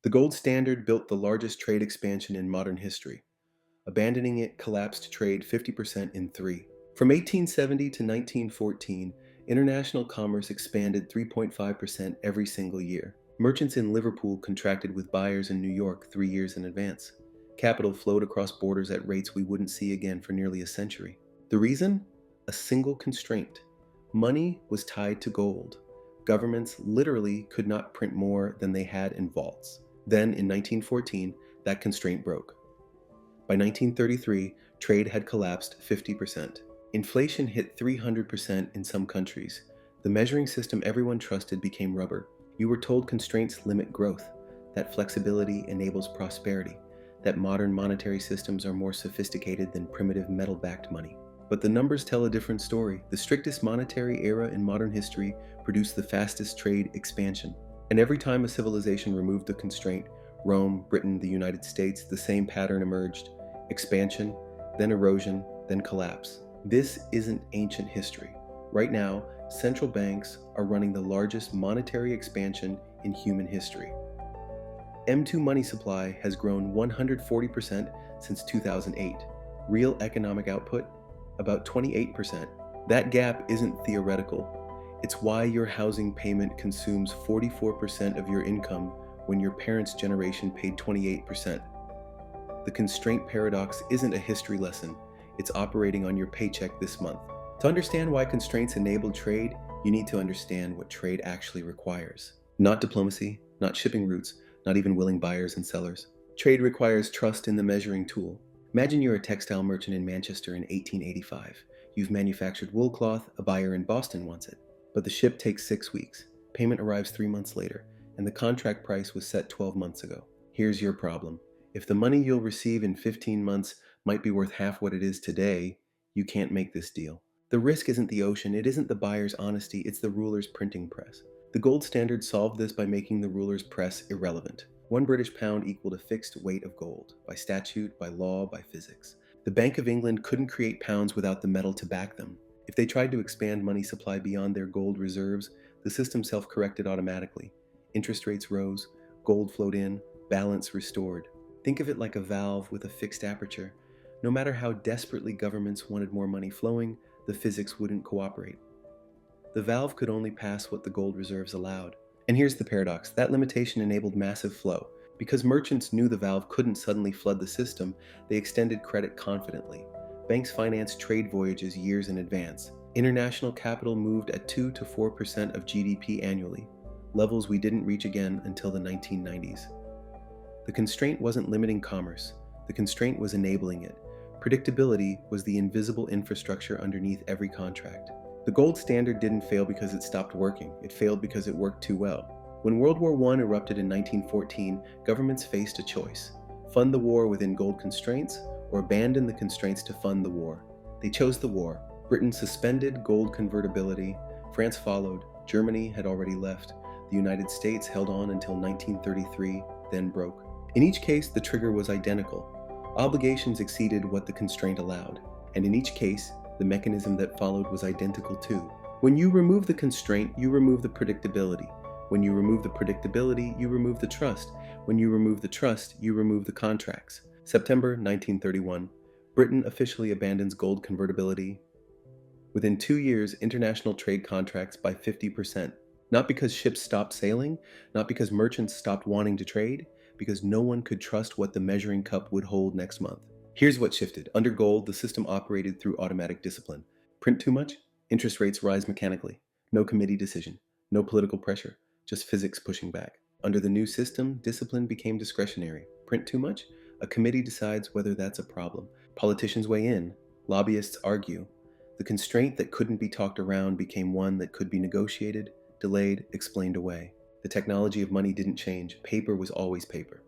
The gold standard built the largest trade expansion in modern history. Abandoning it collapsed trade 50% in three. From 1870 to 1914, international commerce expanded 3.5% every single year. Merchants in Liverpool contracted with buyers in New York 3 years in advance. Capital flowed across borders at rates we wouldn't see again for nearly a century. The reason? A single constraint. Money was tied to gold. Governments literally could not print more than they had in vaults. Then, in 1914, that constraint broke. By 1933, trade had collapsed 50%. Inflation hit 300% in some countries. The measuring system everyone trusted became rubber. You were told constraints limit growth, that flexibility enables prosperity, that modern monetary systems are more sophisticated than primitive metal-backed money. But the numbers tell a different story. The strictest monetary era in modern history produced the fastest trade expansion. And every time a civilization removed the constraint, Rome, Britain, the United States, the same pattern emerged. Expansion, then erosion, then collapse. This isn't ancient history. Right now, central banks are running the largest monetary expansion in human history. M2 money supply has grown 140% since 2008. Real economic output, about 28%. That gap isn't theoretical. It's why your housing payment consumes 44% of your income when your parents' generation paid 28%. The constraint paradox isn't a history lesson. It's operating on your paycheck this month. To understand why constraints enable trade, you need to understand what trade actually requires. Not diplomacy, not shipping routes, not even willing buyers and sellers. Trade requires trust in the measuring tool. Imagine you're a textile merchant in Manchester in 1885. You've manufactured wool cloth, a buyer in Boston wants it. But the ship takes 6 weeks. Payment arrives 3 months later, and the contract price was set 12 months ago. Here's your problem. If the money you'll receive in 15 months might be worth half what it is today, you can't make this deal. The risk isn't the ocean, it isn't the buyer's honesty, it's the ruler's printing press. The gold standard solved this by making the ruler's press irrelevant. 1 British pound equaled a fixed weight of gold, by statute, by law, by physics. The Bank of England couldn't create pounds without the metal to back them. If they tried to expand money supply beyond their gold reserves, the system self-corrected automatically. Interest rates rose, gold flowed in, balance restored. Think of it like a valve with a fixed aperture. No matter how desperately governments wanted more money flowing, the physics wouldn't cooperate. The valve could only pass what the gold reserves allowed. And here's the paradox. That limitation enabled massive flow. Because merchants knew the valve couldn't suddenly flood the system, they extended credit confidently. Banks financed trade voyages years in advance. International capital moved at 2 to 4% of GDP annually, levels we didn't reach again until the 1990s. The constraint wasn't limiting commerce. The constraint was enabling it. Predictability was the invisible infrastructure underneath every contract. The gold standard didn't fail because it stopped working. It failed because it worked too well. When World War I erupted in 1914, governments faced a choice: fund the war within gold constraints or abandon the constraints to fund the war. They chose the war. Britain suspended gold convertibility. France followed. Germany had already left. The United States held on until 1933, then broke. In each case, the trigger was identical. Obligations exceeded what the constraint allowed. And in each case, the mechanism that followed was identical too. When you remove the constraint, you remove the predictability. When you remove the predictability, you remove the trust. When you remove the trust, you remove the contracts. September 1931. Britain officially abandons gold convertibility. Within 2 years, international trade contracts by 50%. Not because ships stopped sailing, not because merchants stopped wanting to trade, because no one could trust what the measuring cup would hold next month. Here's what shifted. Under gold, the system operated through automatic discipline. Print too much? Interest rates rise mechanically. No committee decision. No political pressure. Just physics pushing back. Under the new system, discipline became discretionary. Print too much? A committee decides whether that's a problem. Politicians weigh in. Lobbyists argue. The constraint that couldn't be talked around became one that could be negotiated, delayed, explained away. The technology of money didn't change. Paper was always paper.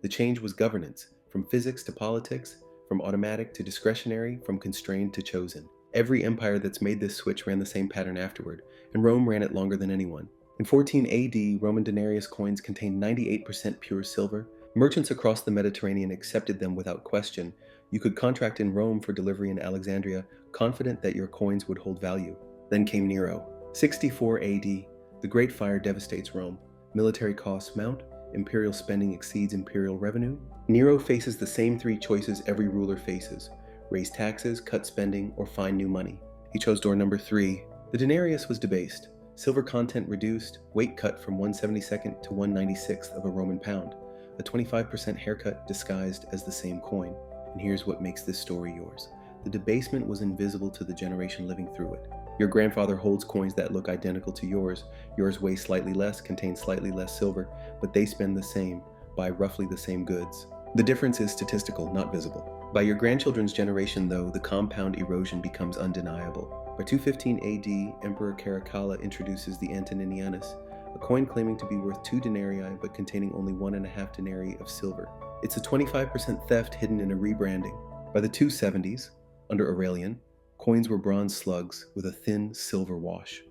The change was governance. From physics to politics, from automatic to discretionary, from constrained to chosen. Every empire that's made this switch ran the same pattern afterward, and Rome ran it longer than anyone. In 14 AD, Roman denarius coins contained 98% pure silver. Merchants across the Mediterranean accepted them without question. You could contract in Rome for delivery in Alexandria, confident that your coins would hold value. Then came Nero. 64 AD. The Great Fire devastates Rome. Military costs mount. Imperial spending exceeds imperial revenue. Nero faces the same three choices every ruler faces: raise taxes, cut spending, or find new money. He chose door number 3. The denarius was debased, silver content reduced, weight cut from 1/72nd to 1/96th of a Roman pound, a 25% haircut disguised as the same coin. And here's what makes this story yours. The debasement was invisible to the generation living through it. Your grandfather holds coins that look identical to yours. Yours weigh slightly less, contain slightly less silver, but they spend the same, buy roughly the same goods. The difference is statistical, not visible. By your grandchildren's generation, though, the compound erosion becomes undeniable. By 215 AD, Emperor Caracalla introduces the Antoninianus, a coin claiming to be worth 2 denarii but containing only 1.5 denarii of silver. It's a 25% theft hidden in a rebranding. By the 270s, under Aurelian, coins were bronze slugs with a thin silver wash.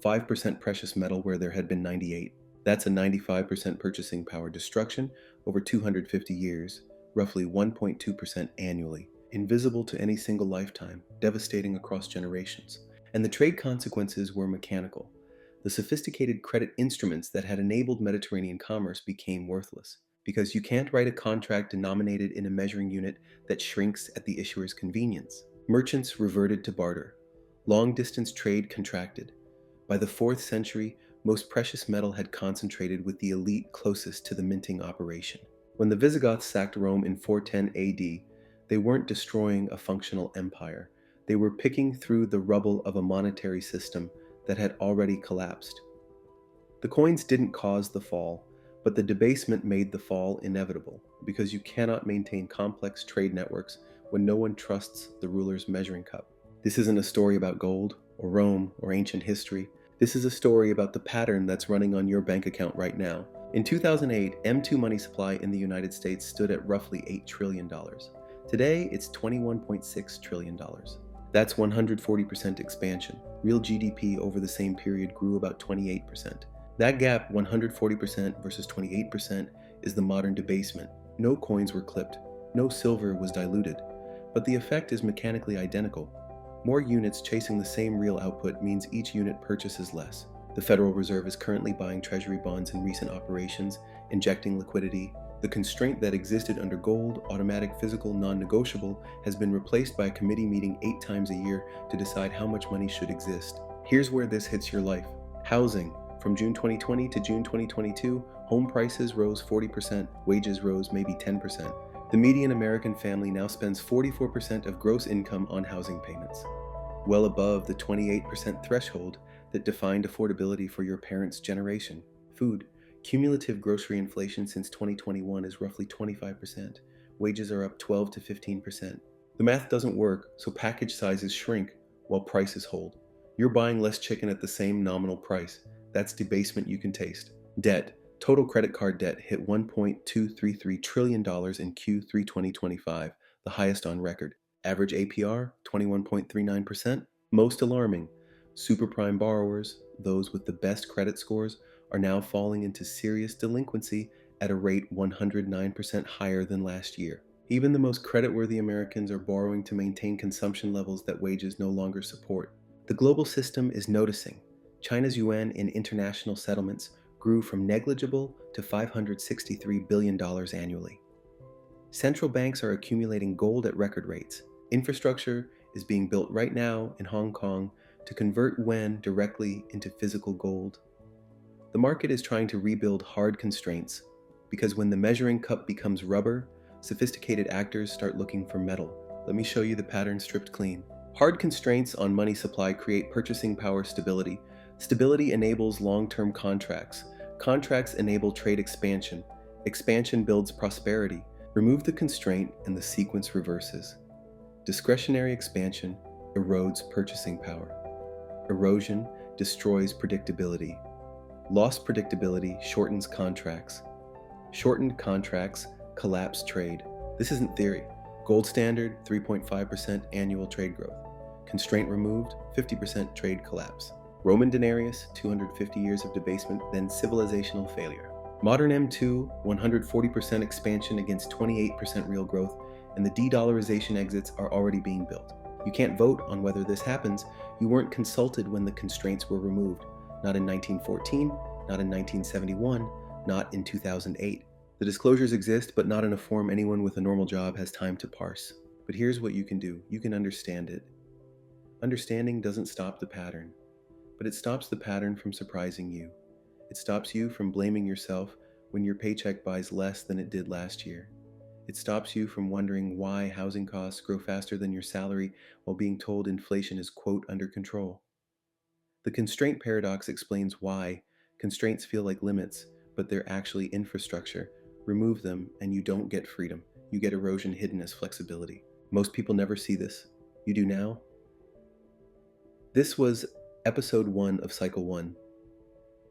5% precious metal where there had been 98. That's a 95% purchasing power destruction over 250 years, roughly 1.2% annually, invisible to any single lifetime, devastating across generations. And the trade consequences were mechanical. The sophisticated credit instruments that had enabled Mediterranean commerce became worthless, because you can't write a contract denominated in a measuring unit that shrinks at the issuer's convenience. Merchants reverted to barter. Long-distance trade contracted. By the 4th century, most precious metal had concentrated with the elite closest to the minting operation. When the Visigoths sacked Rome in 410 AD, they weren't destroying a functional empire. They were picking through the rubble of a monetary system that had already collapsed. The coins didn't cause the fall, but the debasement made the fall inevitable, because you cannot maintain complex trade networks when no one trusts the ruler's measuring cup. This isn't a story about gold, or Rome, or ancient history. This is a story about the pattern that's running on your bank account right now. In 2008, M2 money supply in the United States stood at roughly $8 trillion. Today, it's $21.6 trillion. That's 140% expansion. Real GDP over the same period grew about 28%. That gap, 140% versus 28%, is the modern debasement. No coins were clipped. No silver was diluted. But the effect is mechanically identical. More units chasing the same real output means each unit purchases less. The Federal Reserve is currently buying treasury bonds in recent operations, injecting liquidity. The constraint that existed under gold, automatic, physical, non-negotiable, has been replaced by a committee meeting 8 times a year to decide how much money should exist. Here's where this hits your life. Housing. From June 2020 to June 2022, home prices rose 40%, wages rose maybe 10%. The median American family now spends 44% of gross income on housing payments, well above the 28% threshold that defined affordability for your parents' generation. Food. Cumulative grocery inflation since 2021 is roughly 25%. Wages are up 12 to 15%. The math doesn't work, so package sizes shrink while prices hold. You're buying less chicken at the same nominal price. That's debasement you can taste. Debt. Total credit card debt hit $1.233 trillion in Q3 2025, the highest on record. Average APR, 21.39%. Most alarming, superprime borrowers, those with the best credit scores, are now falling into serious delinquency at a rate 109% higher than last year. Even the most creditworthy Americans are borrowing to maintain consumption levels that wages no longer support. The global system is noticing. China's yuan in international settlements grew from negligible to $563 billion annually. Central banks are accumulating gold at record rates. Infrastructure is being built right now in Hong Kong to convert yuan directly into physical gold. The market is trying to rebuild hard constraints, because when the measuring cup becomes rubber, sophisticated actors start looking for metal. Let me show you the pattern stripped clean. Hard constraints on money supply create purchasing power stability. Stability enables long-term contracts. Contracts enable trade expansion. Expansion builds prosperity. Remove the constraint and the sequence reverses. Discretionary expansion erodes purchasing power. Erosion destroys predictability. Lost predictability shortens contracts. Shortened contracts collapse trade. This isn't theory. Gold standard, 3.5% annual trade growth. Constraint removed, 50% trade collapse. Roman denarius, 250 years of debasement, then civilizational failure. Modern M2, 140% expansion against 28% real growth, and the de-dollarization exits are already being built. You can't vote on whether this happens. You weren't consulted when the constraints were removed. Not in 1914, not in 1971, not in 2008. The disclosures exist, but not in a form anyone with a normal job has time to parse. But here's what you can do. You can understand it. Understanding doesn't stop the pattern, but it stops the pattern from surprising you. It stops you from blaming yourself when your paycheck buys less than it did last year. It stops you from wondering why housing costs grow faster than your salary while being told inflation is, quote, under control. The constraint paradox explains why constraints feel like limits, but they're actually infrastructure. Remove them, and you don't get freedom. You get erosion hidden as flexibility. Most people never see this. You do now? This was episode 1 of Cycle 1.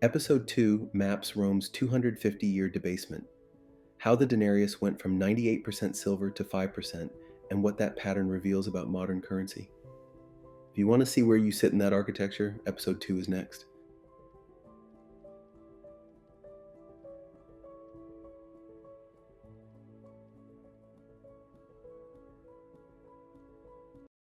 Episode 2 maps Rome's 250-year debasement, how the denarius went from 98% silver to 5%, and what that pattern reveals about modern currency. If you want to see where you sit in that architecture, episode 2 is next.